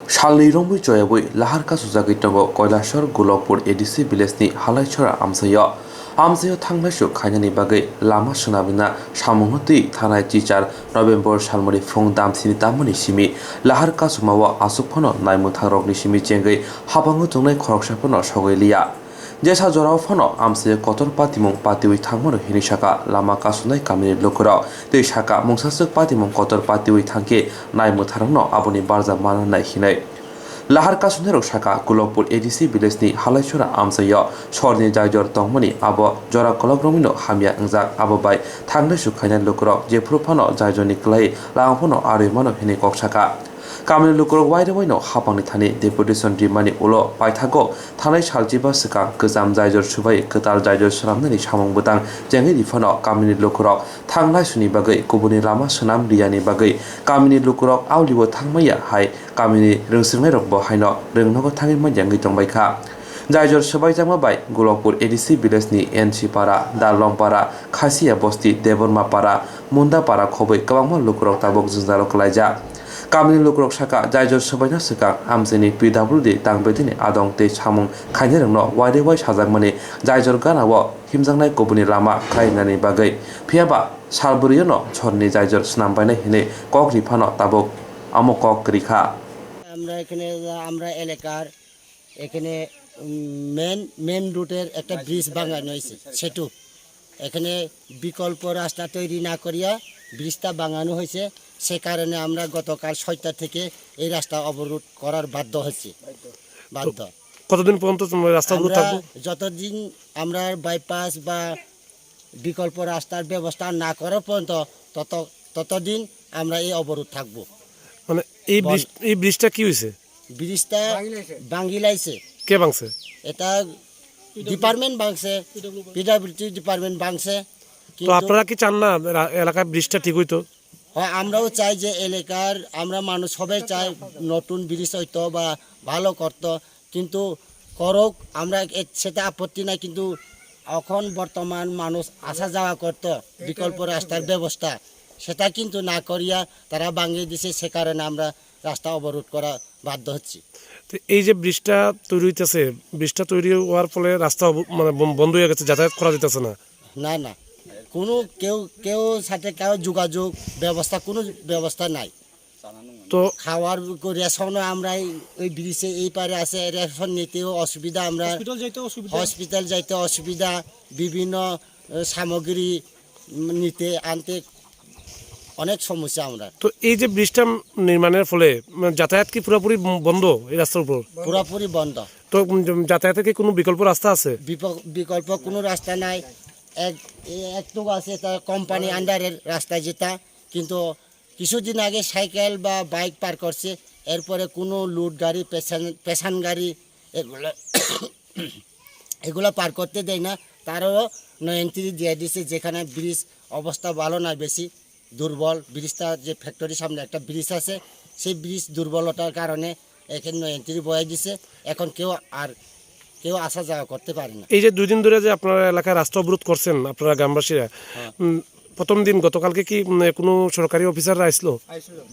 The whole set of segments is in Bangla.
Shalni Rombu Joyabui, Laharka Suzagitogo, Koilashor, Gulopur, EDC, Bilesni, Halaichora, Amsayo. Amsayo Tanglashu, Kanyani Bagay, Lama Sunabina, Shamuti, Tanai Chichar, November Shalmori Fong Dam Sinitamani Shimi, Laharka Sumawa, Asupono, Naimutarok Nishimi Jenge, Habangutunai Korkshapono, Shogelia. Jesa Jorao Fono, Amse Kotor Patimong Patiwi Tangmoro Hinishaka, Lama Kasunai Kamini Lokura, De Shaka, Monsasuk Patimong Kotor Patiwi Tanke, Naimutarano, Aboni Barza Mana Hine. Lahar Kasunero Shaka, Gulopur EDC Bilesni, Halachura Amsayo, Shorni Jajor Tongmoni, Abo, Jora Kolobromino, Hamia Nzak, Abobai, Tanglashu Kanyan Lokuro, Jeprupono, Jajoni Clay, Lampono, Arimano Hinikok Shaka. Kamil Lukuro wide window, Hapang Tani, Deputation Dimani Ulo, Paitago, Tanai Shaljiba Sika, Kazam Zajor Shubai, Katal Jajor Suramani Shamong Butang, Jangi Fono, Kamini Lukuro, Tanglai Suni Bagay, Kubuni Rama Sunam Diani Bagay, Kamini Lukuro, Auliwo Tangmaya, Hai, Kamini, Rungsimero Bohino, Rungnogo Tangiman Jangi Tongbaika. Jajor Shubai Jamabai, Gulopur EDC Bilesni, Enchi Para, Dalong Para, Kasia Bosti, Deborma Para, Munda Para Kobe, Kawamo Lukuro Tabok Zuzaro Kalaja. Kamini Lukrok Shaka, Jajor Sabana Sika, Amsini, PWD, Tangbetini, Adong Te Chamung, Kanyerno, Wadi Way Shazamani, Jajor Ganawa, Himzanai Kobuni Lama, Kainani Bagay, Piaba, Salburiano, Chorni Jajor Snambane Hine, Kokri Pano, Tabok, Amokok Rika. আমরা এলাকার এখানে মেন রুটের একটা ব্রিজ বানানো হয়েছে সেতু এখানে বিকল্প রাস্তা তৈরি না করিয়া ব্রিজটা বানানো হয়েছে সে কারণে আমরা গতকাল ৬টা থেকে এই রাস্তা অবরোধ করার বাধ্য হয়েছি কতদিন পর্যন্ত রাস্তা অবরোধ থাকবে যতদিন আমরা বাইপাস বা বিকল্প রাস্তার ব্যবস্থা না করার পর্যন্ত ততদিন আমরা এই অবরোধ থাকব মানে এই ব্রিজটা কি হইছে ব্রিজটা ভাঙিলাইছে কে ভাঙছে এটা ডিপার্টমেন্ট ভাঙছে পিডব্লিউডি ডিপার্টমেন্ট ভাঙছে তো আপনারা কি চান না এলাকার ব্রিজটা ঠিক হইতো হ্যাঁ আমরাও চাই যে এলাকার আমরা মানুষ সবাই চাই নতুন ব্রিজ হইতো বা ভালো করতো কিন্তু করুক আমরা সেটা আপত্তি নাই কিন্তু এখন বর্তমান মানুষ আসা যাওয়া করতো বিকল্প রাস্তার ব্যবস্থা সেটা কিন্তু না করিয়া তারা ভাঙিয়ে দিছে সে কারণে আমরা রাস্তা অবরোধ করা বাধ্য হচ্ছি তো এই যে ব্রিজটা তৈরি হইতেছে ব্রিজটা তৈরি হওয়ার ফলে রাস্তা মানে বন্ধ হয়ে গেছে যাতায়াত করা যেতেছে না না না কোনো কেউ সাথে কেউ যোগাযোগ ব্যবস্থা কোনো ব্যবস্থা নাই তো খাওয়ার রেশনও আমরা ওই ব্রিজে এই পারে আছে রেশন নিতেও অসুবিধা আমরা হসপিটাল যাইতে অসুবিধা বিভিন্ন সামগ্রী নিতে আনতে অনেক সমস্যা আমরা তো এই যে ব্রিজটা নির্মাণের ফলে যাতায়াত কি পুরোপুরি বন্ধ এই রাস্তার উপর পুরোপুরি বন্ধ তো যাতায়াতের কি কোনো বিকল্প রাস্তা আছে বিকল্প কোনো রাস্তা নাই একটু আছে তা কোম্পানি আন্ডারের রাস্তা যেটা কিন্তু কিছুদিন আগে সাইকেল বা বাইক পার করছে এরপরে কোনো লুট গাড়ি পেশান গাড়ি এগুলো পার করতে দেয় না তারও এন্ট্রি দিয়ে দিচ্ছে যেখানে ব্রিজ অবস্থা ভালো না বেশি দুর্বল ব্রিজটা যে ফ্যাক্টরির সামনে একটা ব্রিজ আছে সেই ব্রিজ দুর্বলতার কারণে এখানে এন্ট্রি বয়ে দিছে এখন কেউ আসা যাওয়া করতে পারে না এই যে 2 দিন ধরে যে আপনারা এলাকায় রাস্তা অবরোধ করছেন আপনারা গ্রামবাসীরা প্রথম দিন গতকালকে কি কোনো সরকারি অফিসাররা আসলো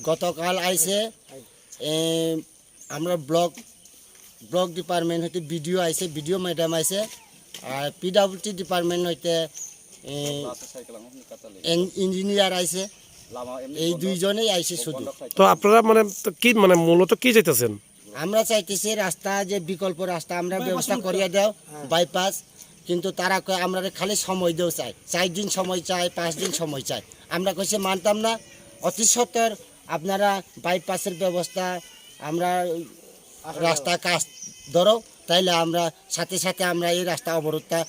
গতকাল আইছে আমরা ব্লক ডিপার্টমেন্ট হইতে বিডিও আইছে বিডিও ম্যাডাম আইছে আর পিডব্লিউডি ডিপার্টমেন্ট হইতে ইঞ্জিনিয়ার আইছে এই দুইজনেই আইছে শুধু তো আপনারা মানে কি মানে মূলত কি চাইতেছেন আমরা চাইতেছি রাস্তা যে বিকল্প রাস্তা আমরা ব্যবস্থা করিয়ে দাও বাইপাস কিন্তু তারা আমরা খালি সময় দেও চাই 4 দিন সময় চাই 5 দিন সময় চাই আমরা কইছে মানতাম না অতি সত্বর আপনারা বাইপাসের ব্যবস্থা আমরা রাস্তা কাজ ধরো তাইলে আমরা সাথে সাথে আমরা এই রাস্তা অবরোধটা